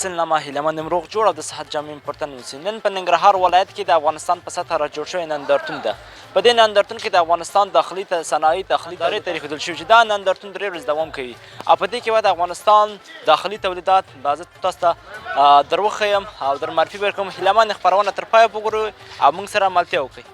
حاصل نامه هیله مند روغ جوړ او د صحت جامې مو پر تن ونیسي. نن په ننګرهار ولایت کې د افغانستان په سطحه راجوړ شوی نندارتون ده. په دې نندارتون کې د افغانستان داخلي صنایع داخلي ادارې ته ایښودل شوي چې دا نندارتون 3 ورځې دوام کوي او په دې کې به د افغانستان داخلي تولیدات به زه تاسو ته در وښیم او در معرفي به کوم. هیله مند خپرونه تر پایه وګورئ او موږ سره ملتیا وکړئ.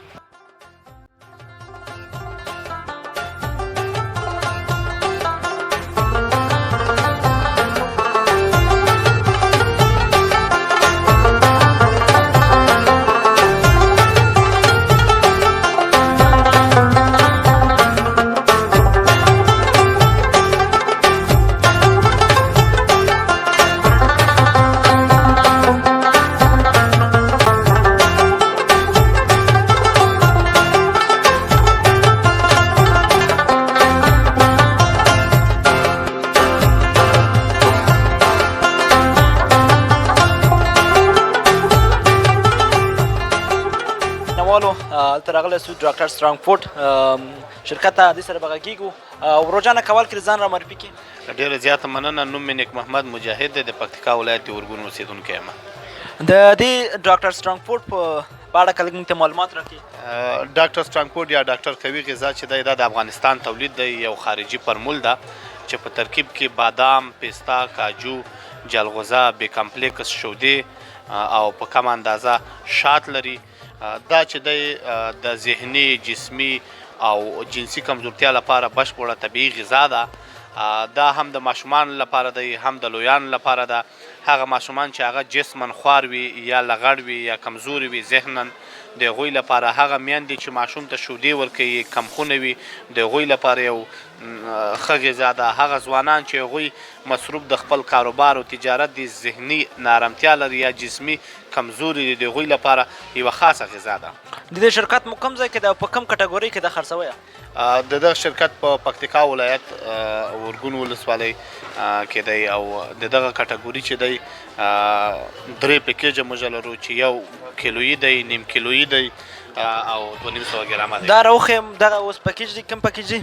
هلته راغلی سو ډاکټر سترانګفورډ شرکت ته دې سره به غږېږو. وروجانه کول کې ځان را معرفي کړي. ډېره زیاته مننه. نوم مې نیک محمد مجاهد دی، د پکتیکا ولایت د اورګون اوسېدونکی یم. د دې ډاکټر سترانګفورډ په اړه که لږ موږ ته معلومات راکړي. ډاکټر سترانګفورډ یا ډاکټر قوي غذا چې دی دا د افغانستان تولید دی، یو خارجي فرمول ده چې په ترکیب کې بادام، پیستا، کاجو، جلغوزه، بی کمپلیکس، شودې او په کمه اندازه شات لري. دا چې دی د ذهني، جسمي او جنسي کمزورتیا لپاره بشپړه طبیعي غذا ده. دا هم د ماشومانو لپاره دی، هم د لویانو لپاره ده. هغه ماشومان چې هغه جسماً خوار وي یا لغړ وي یا کمزوري وي ذهناً، د هغوی لپاره هغه میندې چې ماشوم ته شودې ورکوي کمخونه وي، د هغوی لپاره یو ښه غذا ده. هغه ځوانان چې هغوی مصروف د خپل کاروبار او تجارت د ذهني نارمتیا لري یا جسمي کمزوري دي، د هغوی لپاره یوه خاصه غذا ده. د دې شرکت مو کوم ځای کې ده او په کوم کټګورۍ کې ده خرڅوی؟ د دغه شرکت په پکتیکا ولایت اورګون ولسوالۍ کې دی او د دغه کټګوري چې دی 3 پیکیجه موږ لرو چې 1 کیلویي دی، نیم کیلویي دی او 200 ګرامه دی. دا راوښیم دغه اوس پیکیج دی. کوم پیکیج دی؟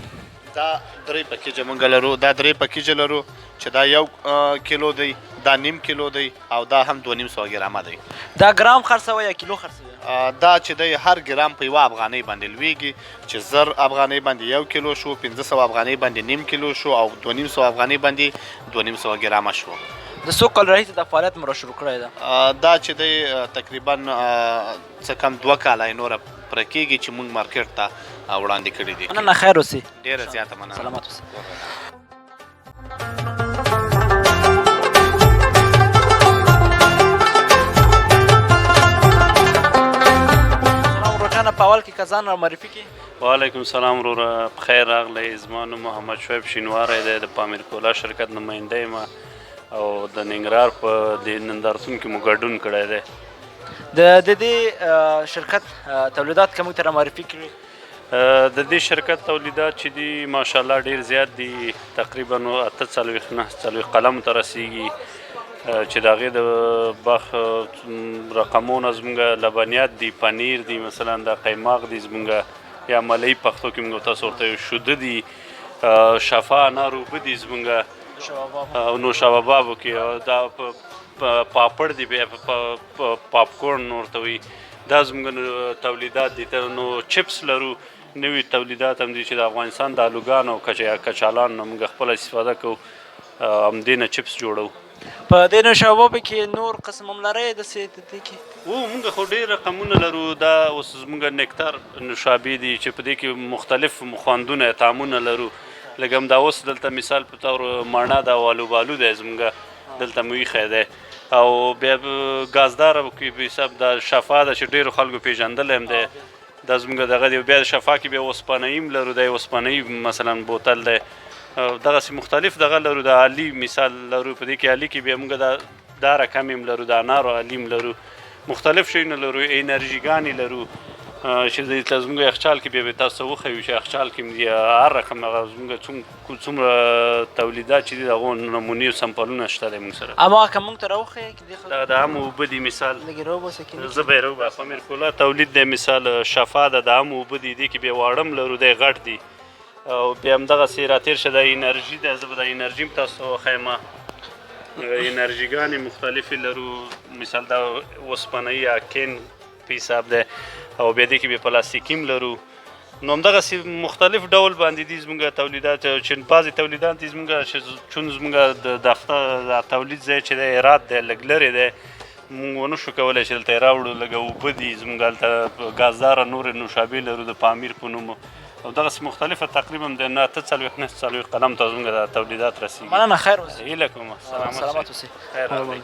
دا 3 پیکیجه موږ لرو. دا 3 پیکیجه لرو چې دا 1 کیلو دی، دا نیم کیلو دی او دا هم 200 ګرامه دی. دا ګرام خرڅوی یا کیلو خرڅوی؟ دا چې دی هر ګرام په 1 افغانۍ باندې لویږي، چې 1000 افغانۍ باندې 1 کیلو شو، 500 افغانۍ باندې نیم کیلو شو او 200 افغانۍ باندې 200 ګرامه شو. د څو کال راهیسې د فعالیت مو را شروع کړی ده؟ دا چې دی تقریبا څه کم 2 کاله یې نوره پوره کېږي چې موږ مارکیټ ته وړاندې کړي دي. مننه، خیر اوسې. ډېره زیاته مننه. سلامت اوسې. په اول کې که ځان را معرفي کړي. وعلیکم السلام وروره، بخیر راغلی. زما نوم محمد شعیب شینواری دی، د پامیر کولا شرکت نماینده یم او د ننګرهار په دې نندارتون کې مو ګډون کړی دی. د دې شرکت تولیدات که موږ ته را معرفي کړي. د دې شرکت تولیدات چې دي ماشاءالله ډېر زیات دي، تقریبا 48-49 قلمو ته رسیږي چې د هغې د بخ رقمونه زموږ لبنیات دي، پنیر دي، مثلا د قیماق دي زموږ، یا ملۍ پښتو کې موږ تاسو ورته شوده دي، شفا انار اوبه دي زموږ او نوشابابو کې، دا پاپړ دي، پاپکورن ورته وایي، دا زموږ تولیدات دي. نو چپس لرو، نوي تولیدات هم دي چې د افغانستان د الوګانو او کچالانو نه موږ خپله استفاده کوو، همدې نه چپس جوړوو. په دې نوشابابو کې نور قسم هم لرئ داسې دې کې؟ موږ خو ډېر رقمونه لرو. دا اوس زموږ نکتر نوشابې دي چې په دې کې مختلف خوندونه طعمونه لرو. لکه همدا اوس دلته مثال په طور مڼه ده او الوبالو دی زموږ دلته مو ایښی دی، او بیا ګازداره کې په حساب دا شفا ده چې ډېرو خلکو پېژندلی هم دی، دا زموږ دغه دی. بیا شفا کې بیا اوسپنهیي هم لرو، دی اوسپنهیي مثلا بوتل دی، دغسې مختلف دغه لرو. د علي مثال لرو، په دې کې علي کې بیا موږ دا رقم هم لرو، د انارو علي هم لرو، مختلف شیونه لرو، انرژیګانې لرو چې دلته زموږ یخچال کې بیا به تاسو ته وښیو چې یخچال کې هر رقم هغه زموږ څومره تولیدات چې دي د هغو نمونې او سمپلونه شته دی موږ سره. هماغه که موږ ته راوښیې د عامو اوبه دي مثال، لږ یې راوباسه کې زه به یې راوباسم. پامیر کولا تولید دی مثال، شفا ده، د عامو اوبه دي، دې کې بیا واړه هم لرو، دی غټ دي، او بیا همدغسې راتېر شه د انرژي دی. زه به د انرژي هم تاسو ته وښیم. انرژیګانې مختلفې لرو، مثال دا اوسپنه‌یي یا کین په حساب دی، او بیا دې کې بیا پلاستیکي هم لرو. نو همدغسې مختلف ډول باندې دي زموږ تولیدات، چې بعضې تولیدات دي زموږ چون زموږ د دفتر تولید ځای چې دی هرات دی، لږ لرې دی، موږ ونه شو کولی چې دلته یې راوړو. لږه اوبه دي زموږ هلته ګازداره نورې نوشابې لرو د پامیر په نوم، او دغسې مختلفه تقریبا د 9 قلم ته زموږ د تولیدات رسېږي. مننه، خیر اوسې. هیله کوم سلامت اوسې. خیر راغلی.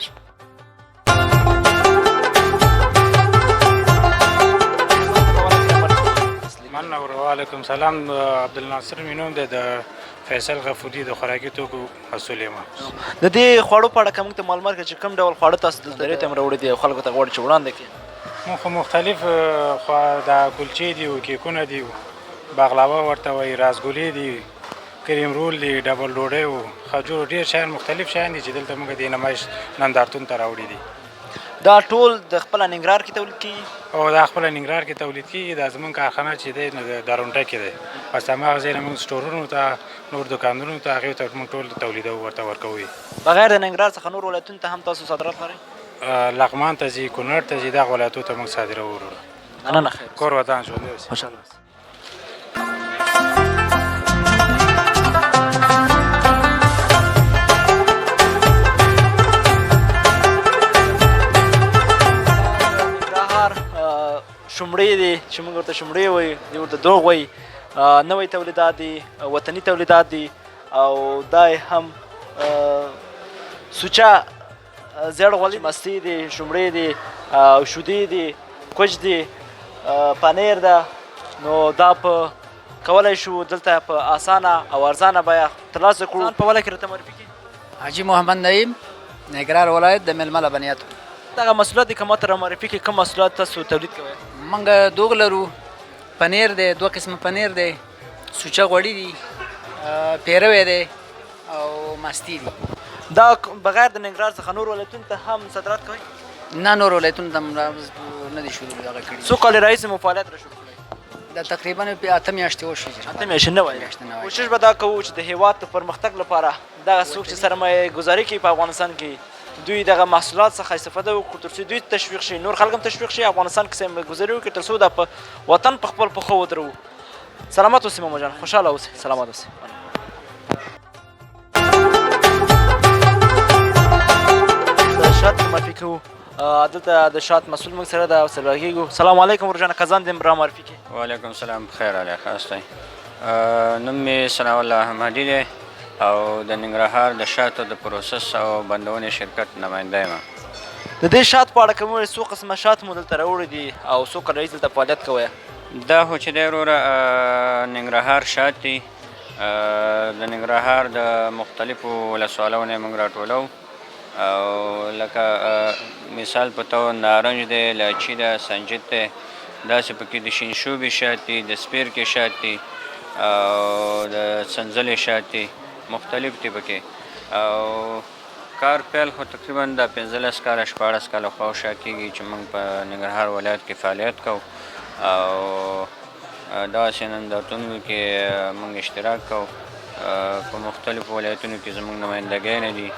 مننه. وعلیکم سلام. عبدالناصر مې نوم دی، د فیصل غفوري د خوراکي توکو مسؤل یم. د دې خوړو په اړه که موږ ته معلومات کړئ چې کوم ډول خواړه تاسو دلته ریټ هم راوړي دي او خلکو ته غواړي چې وړاندې کړي؟ مونږ خو مختلف د کلچې دي او کیکونه دي، باغلاوه ورته وایي، راسګولې دي، کریم رول دي، ډبل ډوډۍ او خجور، ډېر شیان مختلف شیان دي چې دلته موږ د نمایش نندارتون ته راوړي دي. دا ټول د خپله ننګرهار کې تولید کېږي؟ او دا خپله ننګرهار کې تولید کېږي. دا زموږ کارخانه چې دی نو د دارونټه کې دی، بس هماغه ځای نه موږ سټورونو ته، نور دوکانونو ته، هغې ته موږ ټول تولیدوو، ورته ورکوو. بغیر د ننګرهار څخه نور ولایتونو ته هم تاسو صادرات لرئ؟ لغمان ته ځي، کونړ ته ځي، دغه ولایتو ته موږ صادروو. مننه، خیر. کور ودان ژوندی اوسې. خوشحاله اوسې. شمړې دي چې موږ ورته شمړې وایو، دوی ورته دروغ وایي. نوی تولیدات دي، وطني تولیدات دي، او دا هم سوچه زیړ غوړي، مستې دي، شمړې دي، شودې دي، کوچ دي، پنیر ده. نو دا په کولی شو دلته په اسانه او ارزانه بیه ترلاسه کړو. ځان په وله کې راته معرفي کړي. حاجي محمد نعیم، ننګرهار ولایت د میلمه لبنیاتو. دغه محصولات دي که ما ته را معرفي کړي، کوم محصولات تاسو تولید کوئ؟ موږ دوغ لرو، پنیر دی، 2 قسمه پنیر دی، سوچه غوړي دي، پیروی دی او مستي دي. دا بغیر د ننګرهار څخه نور ولایتونو ته هم صادرات کوئ؟ نه، نور ولایتونو ته نه دي شروع دغه کړي. څو کالې راهیسې مو فعالیت را شروع کړی؟ دا تقریبا 8 میاشتې وشوي. 8 میاشتې نه وایي. کوشش به دا کوو چې د هېواد د پرمختګ لپاره دغه څوک چې سرمایه ګذاري کوي په افغانستان کې، دوی دغه محصولات څخه استفاده وکړو، تر څو دوی تشویق شي، نور خلک هم تشویق شي، افغانستان کې سرمایه ګذاري وکړي، تر څو د وطن په خپل پښو ودرو. سلامت اوسې ماما جان، خوشحاله اوسې. سلامت اوسې. د شات معرفي کوو. دلته د شات مسؤل موږ سره ده، ورسره غږېږو. سلام علیکم ورجانه، که ځان دې را معرفي کړي. وعلیکم سلام. بخیر علی خاص دی. نوم مې ثناء الله احمدي دی او د ننګرهار د شاتو د پروسس او بندونې شرکت نماینده یم. د دې شات په اړه که موږ څو قسمه شات مو دلته راوړي دي او څو کاله راهیسې دلته فعالیت کوئ؟ دا خو چې دی وروره ننګرهار شات دي، د ننګرهار د مختلفو ولسوالو نه یې موږ راټولو، او لکه مثال په طور نارنج دی، لاچي ده، سنجد دی، داسې پکې د شینشوبې شات دي، د سپیرکې شات دي او د سنځلې شات دي، مختلف دي پکې. او کار پیل خو تقریبا د 15 کاله 14 کاله خواوشا کېږي چې موږ په ننګرهار ولایت کې فعالیت کوو، او داسې نندارتونو کې موږ اشتراک کوو. په مختلفو ولایتونو کې زموږ نمایندګۍ دي،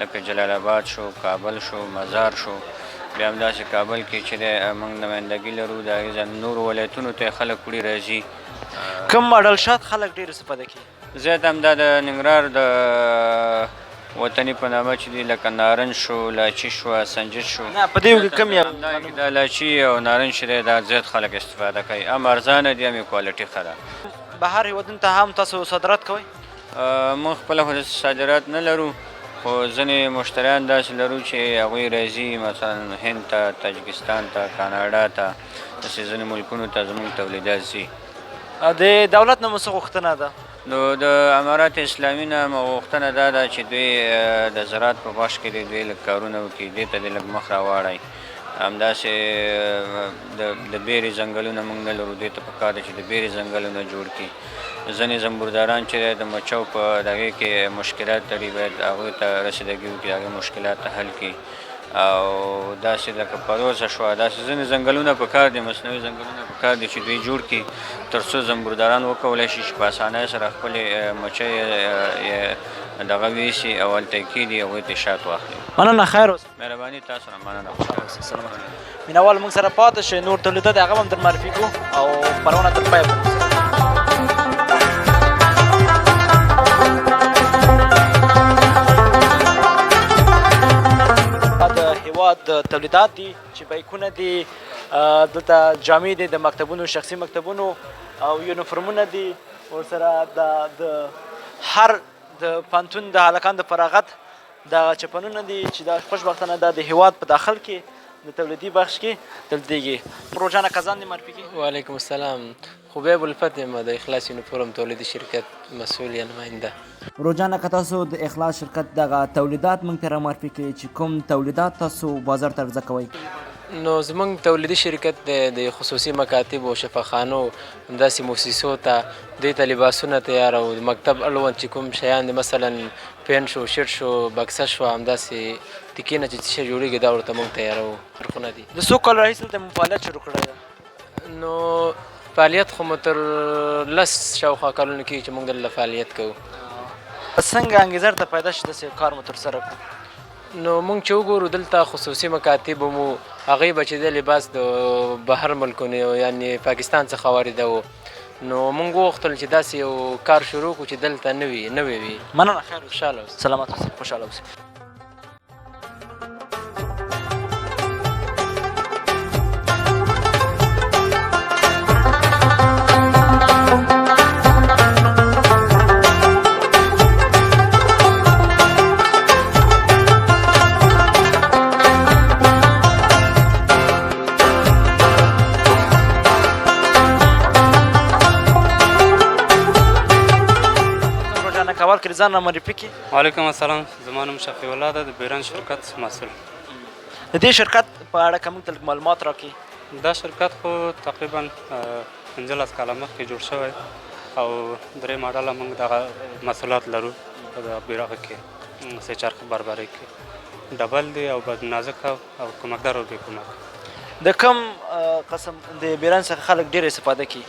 لکه جلال آباد شو، کابل شو، مزار شو. بیا همداسې کابل کې چې دی موږ نمایندګي لرو، د هغې ځای نورو ولایتونو ته خلک وړي راځي. کوم ماډل شات خلک ډېر استفاده کوي؟ زیات همدا د ننګرهار د وطني په نامه چې دي، لکه نارنج شو، لاچي شوه، سنجد شو. نه په دې کې کم همدارنګه دا لاچي او نارنج چې دی دا زیات خلک استفاده کوي، هم ارزانه دي، هم یې کوالټي ښه ده. بهر هېوادونو ته هم تاسو صادرات کوئ؟ موږ خپله خو داسې صادرات نه لرو، خو ځینې مشتریان داسې لرو چې هغوی راځي، مثلا هند ته، تاجکستان ته، کاناډا ته، داسې ځینې ملکونو ته زموږ تولیدات ځي. د دولت نه مو څه غوښتنه ده؟ نو د امارات اسلامي نه مو غوښتنه دا ده چې دوی د زراعت په بخش کې دوی لږ کارونه وکړي، دې ته دې لږ مخ راواړئ. همداسې د بیرې ځنګلونه موږ نه لرو، دې ته پکار ده چې د بیرې ځنګلونه جوړ کړي. ځینې زنبورداران چې د مچو په دغې کې مشکلات لري، باید هغوی ته رسیدګي وکړي، هغې مشکلات ته حل کړي. او داسې لکه پروسه شوه داسې ځینې ځنګلونه پکار دي مصنوعي ځنګلونه پکار دي چې دوی جوړ کړي تر څو زنبورداران وکولی شي چې په اسانۍ سره خپلې مچۍ دغه ویسي او هلته یې کښېږدي هغوی ته شات واخلي مننه خیر اوسه مهرباني تاسو نه مننه مینوال موږ سره پاتې شئ نور تولیدات هغه هم در معرفي کړو او خپرونه تر پایه پورې د هیواد تولیدات دي چې بایکونه دي دلته جامې دي د مکتبونو شخصي مکتبونو او یونیفورمونه دي ورسره د هر د پانتون د هلکان د فراغت د چپنونه دي چې دا خوشبختانه دا د هیواد په داخل کې د تولیدي بخش کې تولیدېږي روزانه کزان دې معرفي کړي وعلیکم السلام خبیب الفتح یم د اخلاص یونیفورم تولیدي شرکت مسؤل یا نماینده روزانه که تاسو د اخلاص شرکت دغه تولیدات موږ ته رامعرفي کړي چې کوم تولیدات تاسو بازار ته عرضه کوئ نو زموږ تولیدي شرکت د خصوصي مکاتب او شفاخانو همداسې موسسو ته دوی ته لباسونه تیارو د مکتب اړوند چې کوم شیان دي مثلا پین شو شرټ شو بکسه شو همداسې تکې نه چې څه شی جوړېږي دا ورته موږ تیارو فرقونه دي د څو کالو راهیسې دلته مو فعالیت شروع کړی ده نو فعالیت خو مو تر 10 شاوخوا کلونو کېږي چې موږ دلته فعالیت کوو څنګه انګېزه درته پیدا شي داسې کار مو ترسره کړو نو موږ چې وګورو دلته خصوصي مکاتب مو هغوی به چې د لباس د بهر ملکونو یعنې پاکستان څخه وارده و نو موږ وغوښتل چې داسې یو کار شروع کړو چې دلته نوې وي مننه خیر خوشحاله اوسئ سلامت اوسئ خوشحاله اوسئ کول کړي ځان رامعرفي کړي وعلیکم السلام زما نوم شفیع الله ده د بیران شرکت مسؤل د دې شرکت په اړه که موږ ته لږ معلومات راکړي دا شرکت خو تقریبا 15 کاله مخکې جوړ شوی او درې ماډله موږ دغه محصولات لرو په دغه بیرغه کې سه چرخ بربرۍ کې ډبل دی او بد نازک او کمکدار او بې کمک د کوم قسم د بیران څخه خلک ډېر استفاده کوي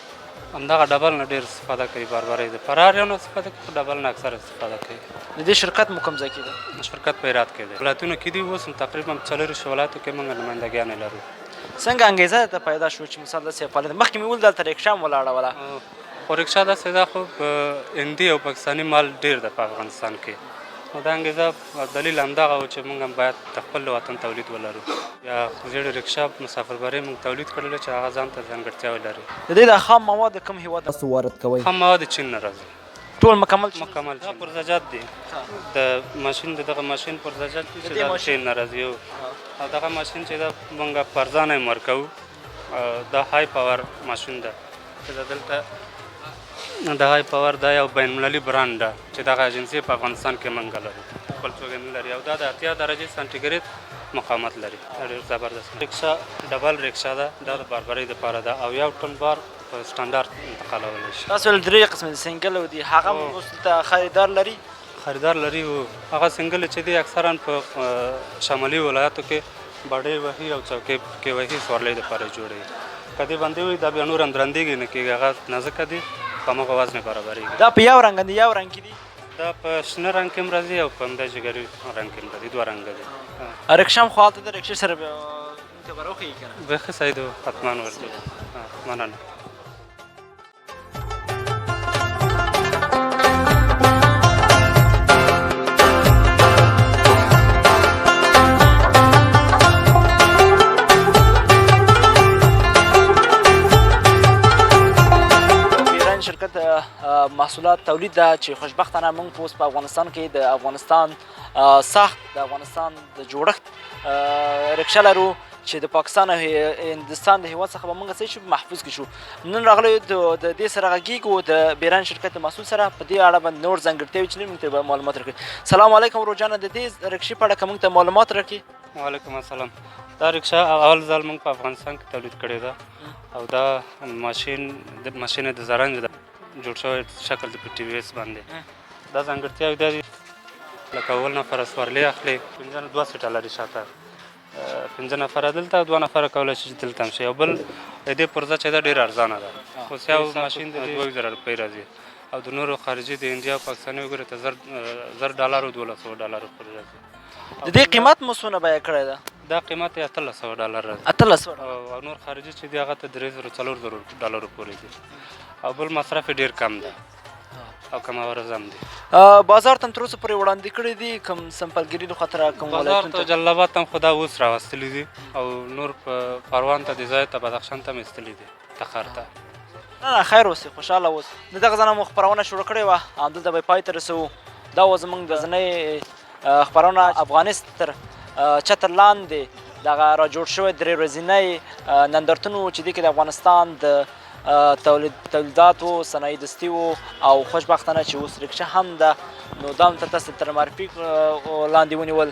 همدغه ډبل نه ډېر استفاده کوي بربرۍ د فرار یو نه استفاده کوي ډبل نه اکثر استفاده کوي د دې شرکت مو کوم ځای کې ده شرکت په هرات کې دی ولایتونو کې دي اوس هم تقریبا 4 ولایتو کې موږ نمایندګیانې لرو څنګه انګېزه درته پیدا شو چې مثال داسې فعالیت مخکې مې ولیدل دلته رکشا هم ولاړه وله خو رکشا داسې ده خو هندي او پاکستاني مال ډېر ده په افغانستان کې نو دا انګېزه دلیل همدغه و چې موږ هم باید د خپل وطن تولید ولرو یا زیړې رکشا مسافربرۍ موږ تولید کړله چې هغه ځان ته ځانګړتیاوې لري د دې د خام مواد د کوم هېواد تاسو وارد کوئ خام مواد چین نه راځي ټول مکمل دا پرزجات دي د ماشین دغه ماشین پرزجات دي چې دا چین نه راځي او دغه ماشین چې دا موږ پرځانه یې مرکو دا های پاور ماشین ده چې دلته د های پاور دا یو بین المللي برانډ ده چې دغه ایجنسي په افغانستان کې موږ لرو خپل څوک نه لري او دا د 80 درجې سانتیګریډ مقاومت لري ډېر زبردست رکشا ډبل رکشا ده دا د بربرۍ دپاره ده او یو ټن بار په سټانډارډ انتقالولی شي تاسو له درې قسمه سنګل دي هغه اوس دلته خریدار لري او هغه سنګل چې دی اکثرا په شمالي ولایاتو کې باډۍ وهي او چوکۍ کې وهي سورلۍ دپاره جوړوي که دې باندې وي دا بیا نور هم درندېږي نه کېږي هغه نازکه دي په همغه وزن برابرېږي دا په یو رنګ دي یو رنګ کې دي دا په شنه رنګ کې هم راځي او په همدا جګري رنګ کې هم راځي دوه رنګه دي رکشا هم خو هلته د رکشې سره ته به راوښیي که نه بیخي صحیح دی حتما ورته مننه شرکت محصولات تولید ده چې خوشبختانه موږ په اوس په افغانستان کې د افغانستان ساخت د افغانستان د جوړښت رکشا لرو چې د پاکستان او هندوستان د هېواد څخه به موږ څه شو محفوظ کې شو نن راغلیو د دې سره غږیږو د بیران شرکت د مسؤل سره په دې اړه به نور ځانګړتیاوې چې موږ ته به معلومات راکړي سلام علیکم روجانه د دې رکشې په اړه که موږ ته معلومات راکړي وعلیکم السلام دا رکشا اول ځل موږ په افغانستان کې تولید کړې ده او دا ماشین د زرنج ده جوړ شوی شکل د په ټي وي ایس باندې دا ځانګړتیاوې دا دي لکه اول نفره سورلۍ اخلي 2 سیټه لري شاته 15 نفره دلته 2 نفره کولی شي چې دلته هم شي او بل د دې پرځه چې دا ډېره ارزانه ده اوس یو ماشین د 2000 روپۍ راځي او د نورو خارجي د انډیا او پاکستاني وګورئ ته $10 $1200 پورې راځي. د دې قیمت مو څونه بیه کړی ده؟ دا قیمت یې $1300 راځي 1300 او نور خارجي چې دی هغه ته $3000 پورې دي او بل مصرف یې ډېر کم ده او کم عرض هم دي. بازار ته هم تر اوسه پورې وړاندې کړي دي کوم سمپلګري د خاطره کوم بازار ولایتونو ته جلابات هم خو دا اوس راوستلي دي او نور په پروان ته د ځای ته بدخشان ته هم ایستلي دي تخار ته. نه خیر اوسې خوشحاله اوس. د دغه ځای نه مو خپرونه شروع کړې وه همدلته به یې پای ته رسوو. دا وه زموږ د ورځنۍ خپرونه افغانیست تر چتر لاندې دغه را جوړ شوی 3 ورځنی نندارتون و چې دې کې د افغانستان د تولیداتو صنایع دستي و او خوشبختانه چې اوس رکشه هم ده نو دا هم تاسو تر معرفي لاندې ونیول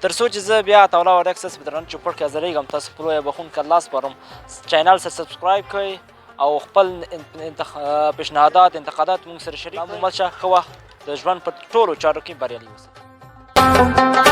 تر څو چې زه بیا عطاالله وردګ ستاسو په درانه چوپړ کې حاضرېږم تاسو خپلو یا بخښونکي الله سپارم چینل سره سبسکرایب کړئ او خپل پیشنهادات انتقادات موږ سره شریک محمد شاه ښه وخت د ژوند په ټولو چارو کې بریالي اوسئ.